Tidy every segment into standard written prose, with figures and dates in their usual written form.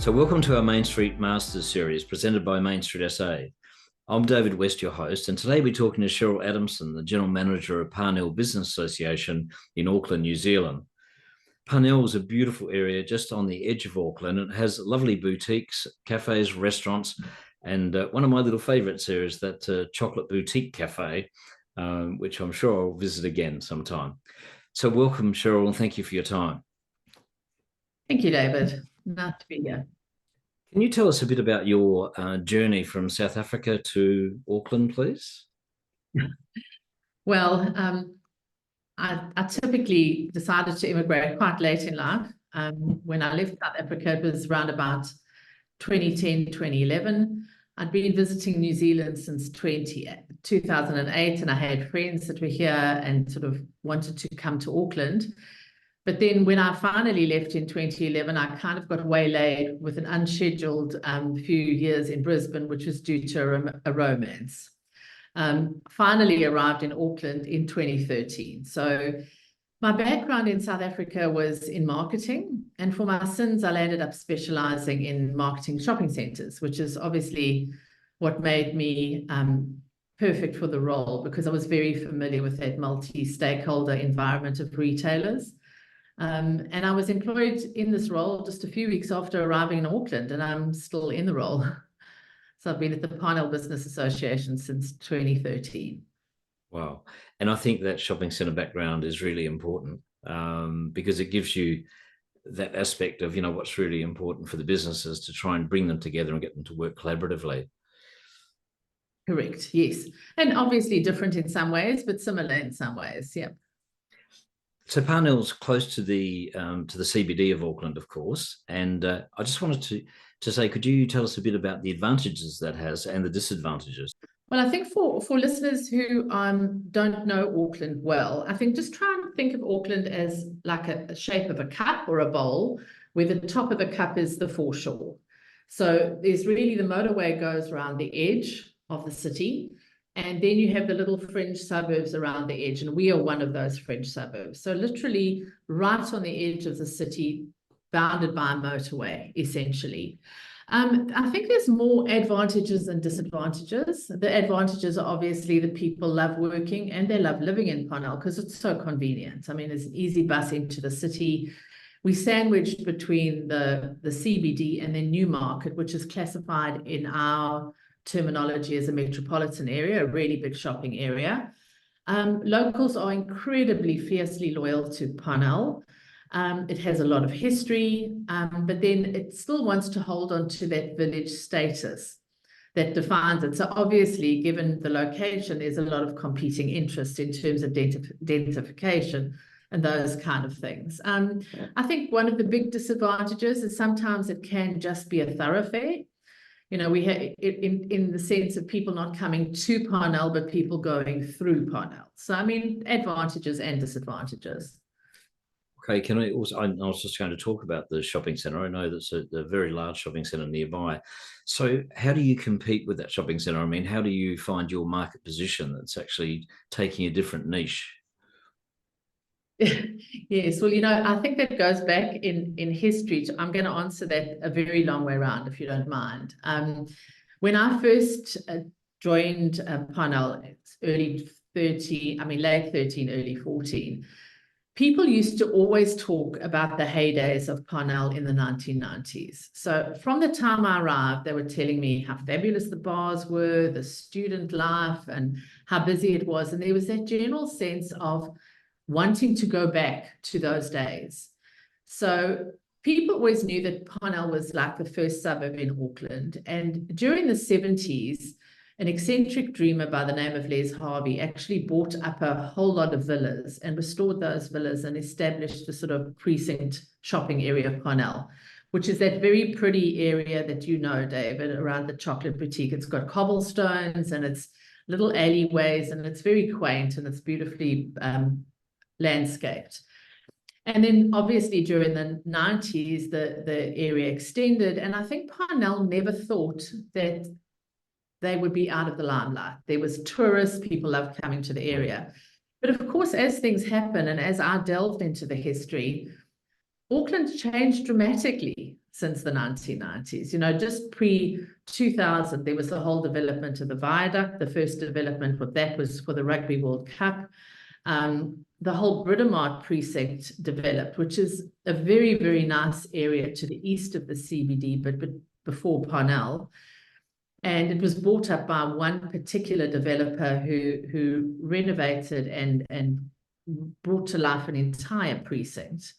So welcome to our Mainstreet Masters series presented by Mainstreet SA. I'm David West, your host, and today we're talking to Cheryl Adamson, the General Manager of Parnell Business Association in Auckland, New Zealand. Parnell is a beautiful area just on the edge of Auckland. It has lovely boutiques, cafes, restaurants, and one of my little favourites here is that chocolate boutique cafe, which I'm sure I'll visit again sometime. So welcome, Cheryl, and thank you for your time. Thank you, David. Nice to be here. Can you tell us a bit about your journey from South Africa to Auckland, please? Well, I typically decided to immigrate quite late in life. When I left South Africa, it was around about 2010, 2011. I'd been visiting New Zealand since 2008, and I had friends that were here and sort of wanted to come to Auckland. But then when I finally left in 2011, I kind of got waylaid with an unscheduled few years in Brisbane, which was due to a romance. Finally arrived in Auckland in 2013. So my background in South Africa was in marketing. And for my sins, I landed up specializing in marketing shopping centers, which is obviously what made me perfect for the role, because I was very familiar with that multi-stakeholder environment of retailers. And I was employed in this role just a few weeks after arriving in Auckland, and I'm still in the role. So I've been at the Parnell Business Association since 2013. Wow. And I think that shopping centre background is really important because it gives you that aspect of, what's really important for the businesses to try and bring them together and get them to work collaboratively. Correct, yes. And obviously different in some ways, but similar in some ways, yeah. So Parnell's close to the CBD of Auckland, of course, and I just wanted to say, could you tell us a bit about the advantages that has and the disadvantages? Well, I think for listeners who don't know Auckland well, I think just try and think of Auckland as like a shape of a cup or a bowl, where the top of the cup is the foreshore. So there's really the motorway goes around the edge of the city. And then you have the little fringe suburbs around the edge, and we are one of those fringe suburbs. So literally right on the edge of the city, bounded by a motorway, essentially. I think there's more advantages than disadvantages. The advantages are obviously that people love working and they love living in Parnell because it's so convenient. I mean, there's an easy bus into the city. We sandwiched between the CBD and then Newmarket, which is classified in our terminology as a metropolitan area, a really big shopping area. Locals are incredibly fiercely loyal to Parnell. It has a lot of history, but then it still wants to hold on to that village status that defines it. So obviously, given the location, there's a lot of competing interest in terms of densification and those kind of things. I think one of the big disadvantages is sometimes it can just be a thoroughfare. We have in the sense of people not coming to Parnell, but people going through Parnell. So, I mean, advantages and disadvantages. Okay, can I also, I was just going to talk about the shopping centre. I know that's a very large shopping centre nearby. So how do you compete with that shopping centre? I mean, how do you find your market position that's actually taking a different niche? Yes, well, I think that goes back in history. I'm going to answer that a very long way around, if you don't mind. When I first joined Parnell, it's late 13, early 14, people used to always talk about the heydays of Parnell in the 1990s. So from the time I arrived, they were telling me how fabulous the bars were, the student life, and how busy it was. And there was that general sense of wanting to go back to those days. So people always knew that Parnell was like the first suburb in Auckland. And during the 70s, an eccentric dreamer by the name of Les Harvey actually bought up a whole lot of villas and restored those villas and established the sort of precinct shopping area of Parnell, which is that very pretty area that David, around the chocolate boutique. It's got cobblestones and it's little alleyways and it's very quaint and it's beautifully landscaped. And then obviously during the 90s, the area extended. And I think Parnell never thought that they would be out of the limelight. There was tourists, people loved coming to the area. But of course, as things happen and as I delved into the history, Auckland changed dramatically since the 1990s. You know, just pre-2000, there was the whole development of the viaduct. The first development for that was for the Rugby World Cup. The whole Britomart precinct developed, which is a very, very nice area to the east of the CBD, but before Parnell. And it was bought up by one particular developer who renovated and brought to life an entire precinct.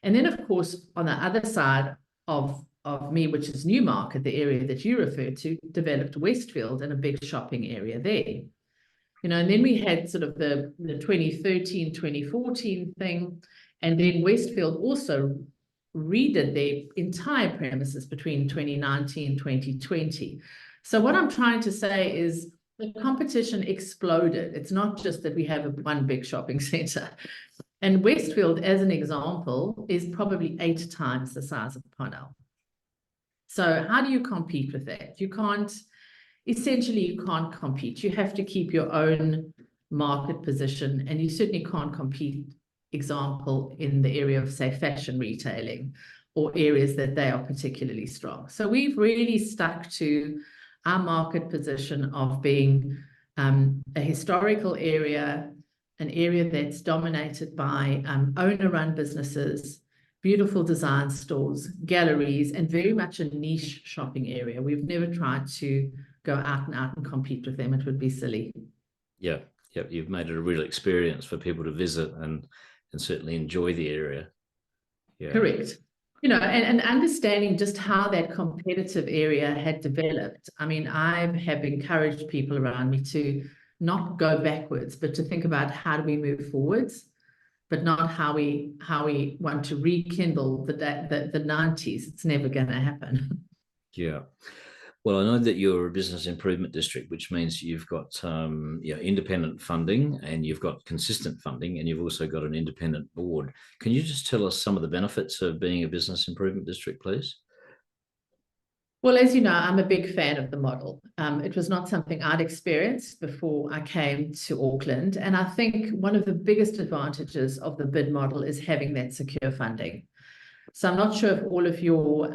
And then, of course, on the other side of me, which is Newmarket, the area that you referred to, developed Westfield and a big shopping area there. You know, and then we had sort of the 2013, 2014 thing, and then Westfield also redid their entire premises between 2019 and 2020. So what I'm trying to say is the competition exploded. It's not just that we have one big shopping center. And Westfield, as an example, is probably 8 times the size of Parnell. So how do you compete with that? Essentially, you can't compete. You have to keep your own market position, and you certainly can't compete, example, in the area of, say, fashion retailing or areas that they are particularly strong. So we've really stuck to our market position of being a historical area, an area that's dominated by owner-run businesses, beautiful design stores, galleries, and very much a niche shopping area. We've never tried to go out and compete with them. It would be silly. Yeah, you've made it a real experience for people to visit and certainly enjoy the area. Yeah. Correct. You know, and understanding just how that competitive area had developed. I mean, I have encouraged people around me to not go backwards, but to think about how do we move forwards, but not how we want to rekindle the 90s. It's never going to happen. Yeah. Well, I know that you're a business improvement district, which means you've got independent funding and you've got consistent funding, and you've also got an independent board. Can you just tell us some of the benefits of being a business improvement district, please? Well, as you know, I'm a big fan of the model. It was not something I'd experienced before I came to Auckland. And I think one of the biggest advantages of the bid model is having that secure funding. So I'm not sure if all of your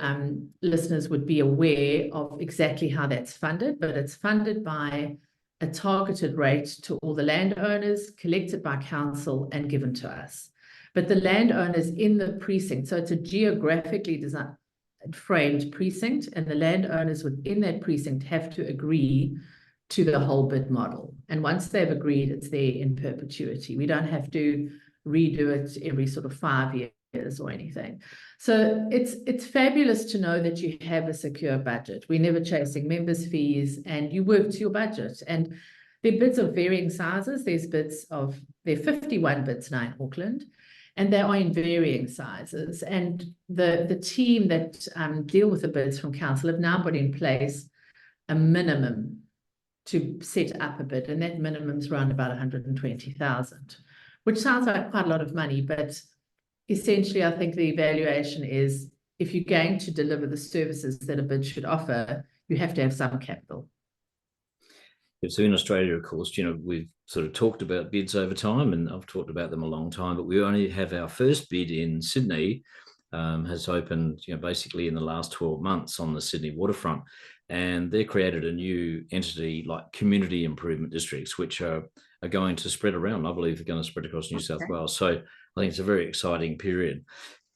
listeners would be aware of exactly how that's funded, but it's funded by a targeted rate to all the landowners, collected by council and given to us. But the landowners in the precinct, so it's a geographically framed precinct, and the landowners within that precinct have to agree to the whole bid model. And once they've agreed, it's there in perpetuity. We don't have to redo it every sort of 5 years or anything. So it's fabulous to know that you have a secure budget. We're never chasing members' fees, and you work to your budget. And there are bids of varying sizes. There are 51 bids now in Auckland, and they are in varying sizes. And the team that deal with the bids from council have now put in place a minimum to set up a bid, and that minimum is around about 120,000, which sounds like quite a lot of money, but essentially, I think the evaluation is if you're going to deliver the services that a bid should offer, you have to have some capital. So in Australia, of course, we've sort of talked about bids over time, and I've talked about them a long time, but we only have our first bid in Sydney, has opened, basically in the last 12 months on the Sydney waterfront. And they created a new entity like community improvement districts, which are going to spread around. I believe they're going to spread across New South Wales. So I think it's a very exciting period.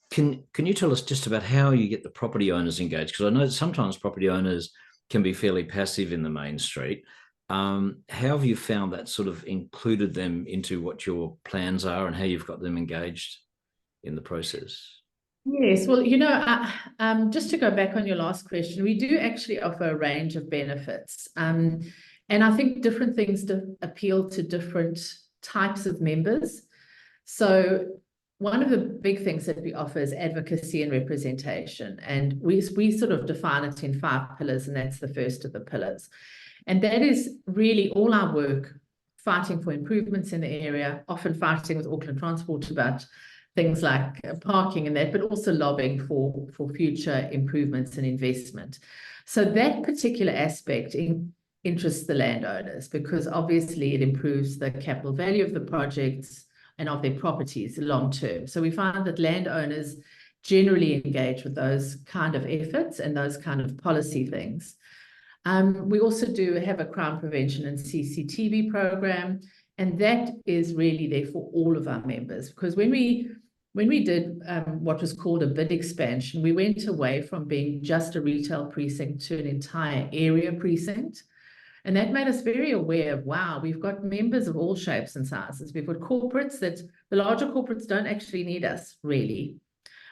Can you tell us just about how you get the property owners engaged? Because I know that sometimes property owners can be fairly passive in the main street. How have you found that sort of included them into what your plans are and how you've got them engaged in the process? Yes, well, just to go back on your last question, we do actually offer a range of benefits. And I think different things appeal to different types of members. So one of the big things that we offer is advocacy and representation. And we sort of define it in 5 pillars, and that's the first of the pillars. And that is really all our work, fighting for improvements in the area, often fighting with Auckland Transport about things like parking and that, but also lobbying for future improvements and investment. So that particular aspect interests the landowners because obviously it improves the capital value of the projects and of their properties long term. So we find that landowners generally engage with those kind of efforts and those kind of policy things. We also do have a crime prevention and CCTV program, and that is really there for all of our members, because when we did what was called a bid expansion, we went away from being just a retail precinct to an entire area precinct. And that made us very aware of, wow, we've got members of all shapes and sizes. We've got corporates that the larger corporates don't actually need us, really.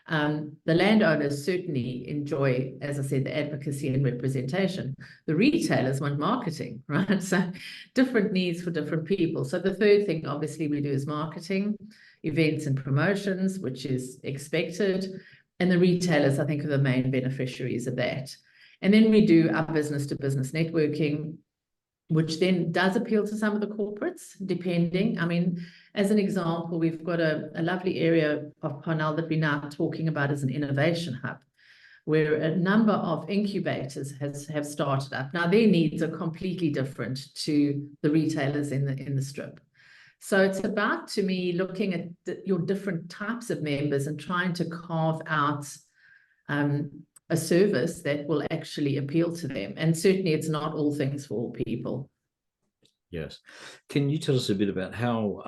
The landowners certainly enjoy, as I said, the advocacy and representation. The retailers want marketing, right? So different needs for different people. So the third thing, obviously, we do is marketing, events and promotions, which is expected. And the retailers, I think, are the main beneficiaries of that. And then we do our business-to-business networking, which then does appeal to some of the corporates, depending. I mean, as an example, we've got a lovely area of Parnell that we're now talking about as an innovation hub, where a number of incubators have started up. Now, their needs are completely different to the retailers in the strip. So it's about, to me, looking at your different types of members and trying to carve out a service that will actually appeal to them. And certainly it's not all things for all people. Yes. Can you tell us a bit about how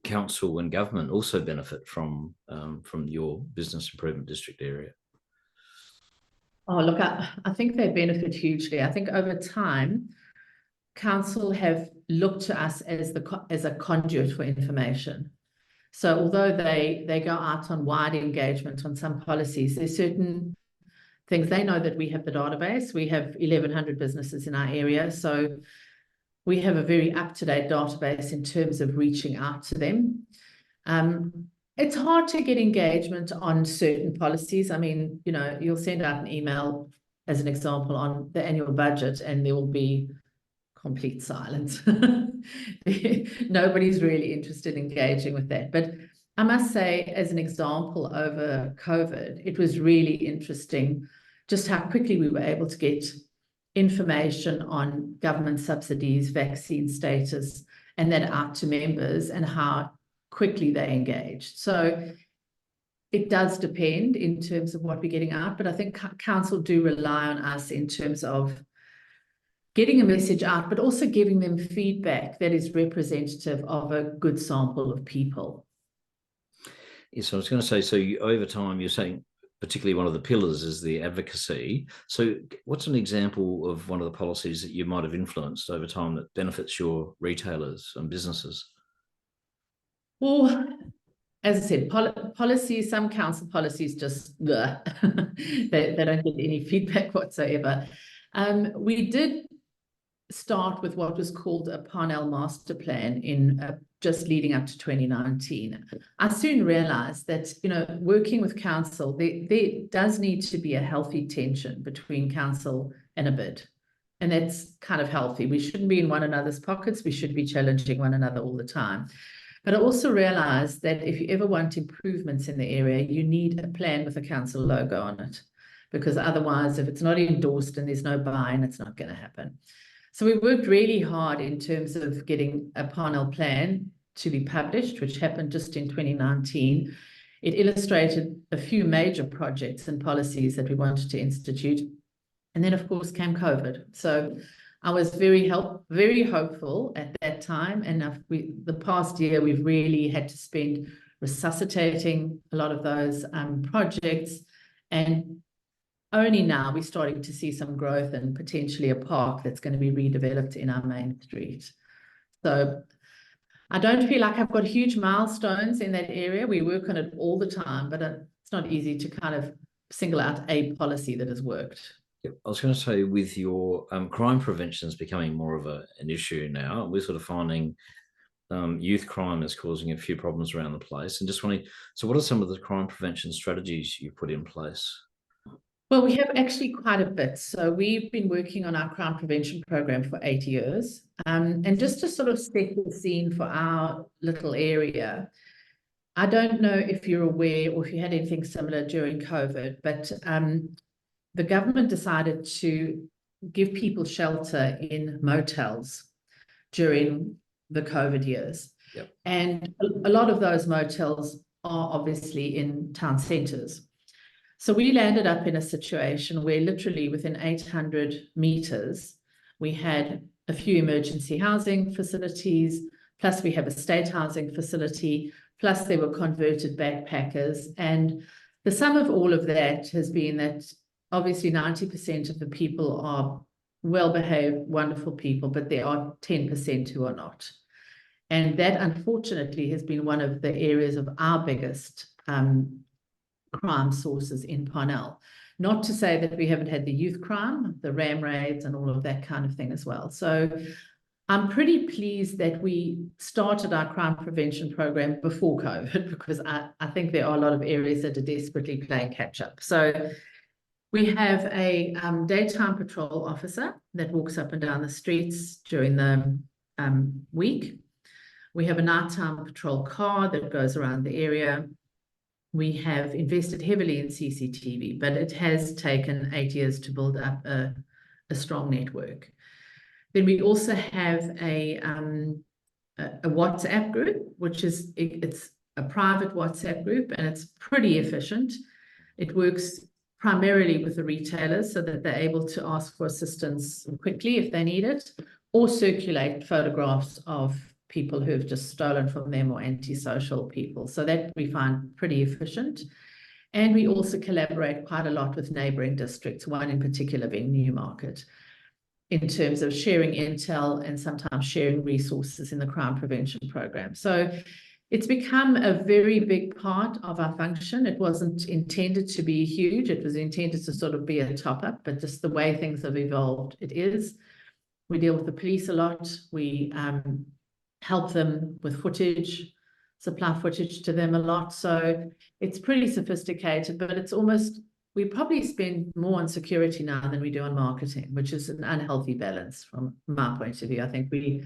council and government also benefit from your business improvement district area? Oh, look, I think they benefit hugely. I think over time, council have looked to us as a conduit for information. So although they go out on wide engagement on some policies, there's certain things. They know that we have the database. We have 1,100 businesses in our area. So we have a very up-to-date database in terms of reaching out to them. It's hard to get engagement on certain policies. I mean, you know, you'll send out an email, as an example, on the annual budget, and there will be complete silence. Nobody's really interested in engaging with that. But I must say, as an example, over COVID, it was really interesting just how quickly we were able to get information on government subsidies, vaccine status, and that out to members, and how quickly they engaged. So it does depend in terms of what we're getting out, but I think council do rely on us in terms of getting a message out, but also giving them feedback that is representative of a good sample of people. Yes, I was going to say, so over time, you're saying particularly one of the pillars is the advocacy. So what's an example of one of the policies that you might have influenced over time that benefits your retailers and businesses? Well, as I said, policies, some council policies just, they don't get any feedback whatsoever. We did start with what was called a Parnell Master Plan in just leading up to 2019. I soon realized that, you know, working with council, there does need to be a healthy tension between council and a bid. And that's kind of healthy. We shouldn't be in one another's pockets. We should be challenging one another all the time. But I also realized that if you ever want improvements in the area, you need a plan with a council logo on it, because otherwise, if it's not endorsed and there's no buy-in, it's not going to happen. So we worked really hard in terms of getting a Parnell plan to be published, which happened just in 2019. It illustrated a few major projects and policies that we wanted to institute. And then, of course, came COVID. So I was very hopeful at that time. And the past year, we've really had to spend resuscitating a lot of those projects. And only now we're starting to see some growth and potentially a park that's going to be redeveloped in our main street. So I don't feel like I've got huge milestones in that area. We work on it all the time, but it's not easy to kind of single out a policy that has worked. I was going to say, with your crime prevention is becoming more of an issue now. We're sort of finding youth crime is causing a few problems around the place. And just wondering, so what are some of the crime prevention strategies you put in place? Well, we have actually quite a bit. So we've been working on our crime prevention program for 8 years. And just to sort of set the scene for our little area, I don't know if you're aware or if you had anything similar during COVID, but the government decided to give people shelter in motels during the COVID years. Yep. And a lot of those motels are obviously in town centres. So we landed up in a situation where literally within 800 meters, we had a few emergency housing facilities, plus we have a state housing facility, plus there were converted backpackers. And the sum of all of that has been that obviously 90% of the people are well-behaved, wonderful people, but there are 10% who are not. And that, unfortunately, has been one of the areas of our biggest crime sources in Parnell. Not to say that we haven't had the youth crime, the ram raids, and all of that kind of thing as well. So I'm pretty pleased that we started our crime prevention program before COVID, because I think there are a lot of areas that are desperately playing catch up. So we have a daytime patrol officer that walks up and down the streets during the week. We have a nighttime patrol car that goes around the area. We have invested heavily in CCTV, but it has taken 8 years to build up a strong network. Then we also have a WhatsApp group, which is it's a private WhatsApp group, and it's pretty efficient. It works primarily with the retailers so that they're able to ask for assistance quickly if they need it, or circulate photographs of people who have just stolen from them or antisocial people. So that we find pretty efficient. And we also collaborate quite a lot with neighbouring districts, one in particular being Newmarket, in terms of sharing intel and sometimes sharing resources in the crime prevention program. So it's become a very big part of our function. It wasn't intended to be huge. It was intended to sort of be a top-up, but just the way things have evolved, it is. We deal with the police a lot. We help them with footage, supply footage to them a lot. So it's pretty sophisticated, but it's almost, we probably spend more on security now than we do on marketing, which is an unhealthy balance from my point of view.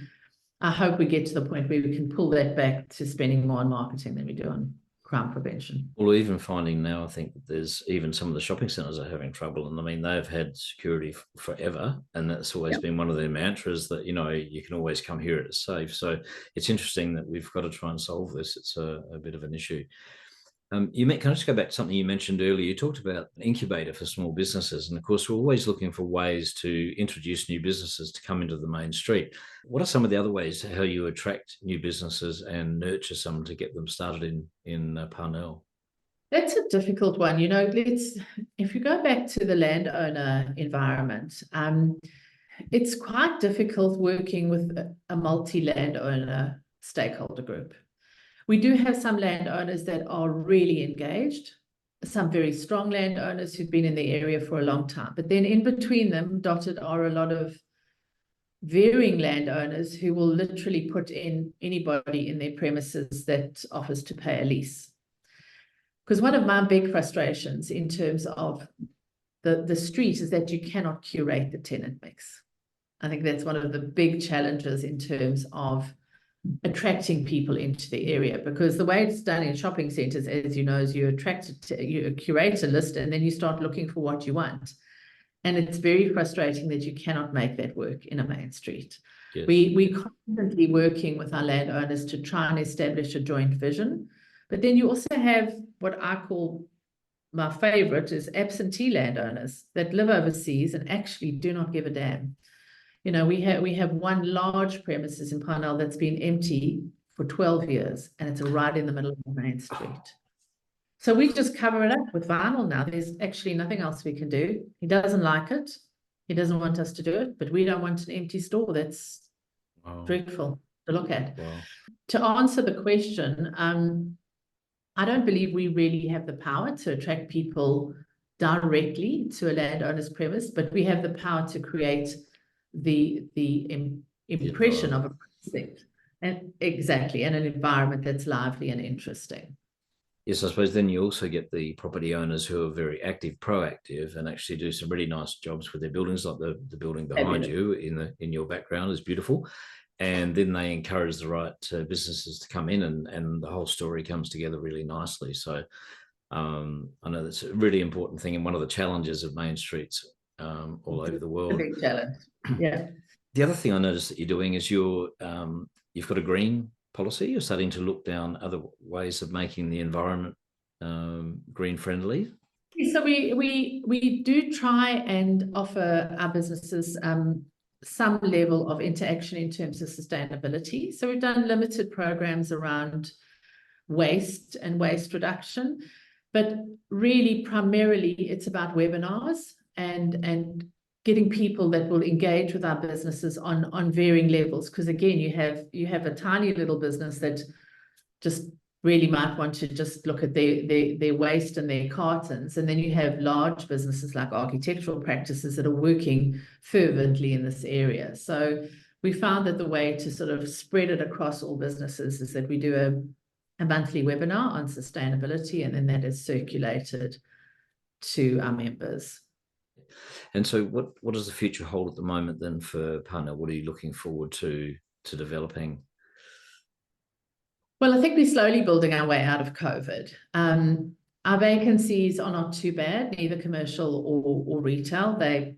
I hope we get to the point where we can pull that back to spending more on marketing than we do on crime prevention. Well, even finding now, I think that there's even some of the shopping centres are having trouble. And I mean, they've had security forever. And that's always been one of their mantras that, you know, you can always come here, it's safe. So it's interesting that we've got to try and solve this. It's a bit of an issue. Can I just go back to something you mentioned earlier? You talked about an incubator for small businesses. And of course, we're always looking for ways to introduce new businesses to come into the main street. What are some of the other ways how you attract new businesses and nurture some to get them started in Parnell? That's a difficult one. You know, if you go back to the landowner environment, it's quite difficult working with a multi-landowner stakeholder group. We do have some landowners that are really engaged, some very strong landowners who've been in the area for a long time. But then in between them, dotted are a lot of varying landowners who will literally put in anybody in their premises that offers to pay a lease. Because one of my big frustrations in terms of the street is that you cannot curate the tenant mix. I think that's one of the big challenges in terms of attracting people into the area, because the way it's done in shopping centres, as you know, is you curate a list and then you start looking for what you want. And it's very frustrating that you cannot make that work in a main street. Yes. We're constantly working with our landowners to try and establish a joint vision. But then you also have what I call, my favorite is absentee landowners that live overseas and actually do not give a damn. You know, we have one large premises in Parnell that's been empty for 12 years, and it's right in the middle of the main street. So we just cover it up with vinyl now. There's actually nothing else we can do. He doesn't like it. He doesn't want us to do it, but we don't want an empty store. That's dreadful to look at. Wow. To answer the question, I don't believe we really have the power to attract people directly to a landowner's premise, but we have the power to create the impression of a precinct, and exactly, and an environment that's lively and interesting. Yes, I suppose then you also get the property owners who are very active, proactive, and actually do some really nice jobs with their buildings, like the building behind you in your background is beautiful. And then they encourage the right businesses to come in, and the whole story comes together really nicely. So I know that's a really important thing, and one of the challenges of main streets all over the world. A big challenge. Yeah. The other thing I noticed that you're doing is you've got a green policy? You're starting to look down other ways of making the environment green friendly? So we do try and offer our businesses some level of interaction in terms of sustainability. So we've done limited programs around waste and waste reduction, but really primarily it's about webinars and getting people that will engage with our businesses on varying levels. Because again, you have a tiny little business that just really might want to just look at their waste and their cartons. And then you have large businesses like architectural practices that are working fervently in this area. So we found that the way to sort of spread it across all businesses is that we do a monthly webinar on sustainability, and then that is circulated to our members. And so what does the future hold at the moment then for Parnell? What are you looking forward to developing? Well, I think we're slowly building our way out of COVID. Our vacancies are not too bad, neither commercial or retail. They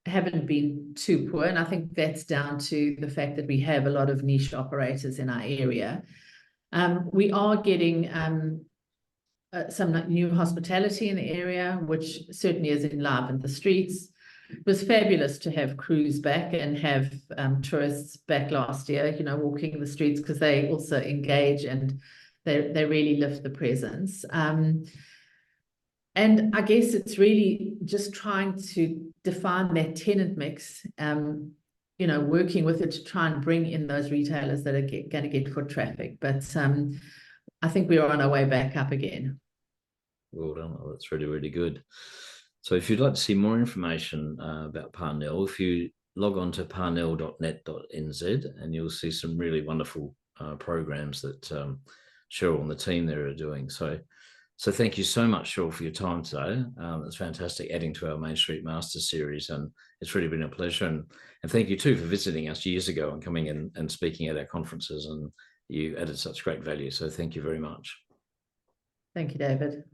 haven't been too poor, and I think that's down to the fact that we have a lot of niche operators in our area. We are getting some new hospitality in the area, which certainly has enlivened the streets. It was fabulous to have cruise back and have tourists back last year, you know, walking the streets, because they also engage and they really lift the presence. And I guess it's really just trying to define that tenant mix, you know, working with it to try and bring in those retailers that are going to get foot traffic. But I think we're on our way back up again. Well done. Oh, that's really, really good. So if you'd like to see more information about Parnell, if you log on to parnell.net.nz, and you'll see some really wonderful programs that Cheryl and the team there are doing. So thank you so much, Cheryl, for your time today. It's fantastic adding to our Mainstreet Masters series, and it's really been a pleasure. And thank you too for visiting us years ago and coming in and speaking at our conferences, and you added such great value. So thank you very much. Thank you, David.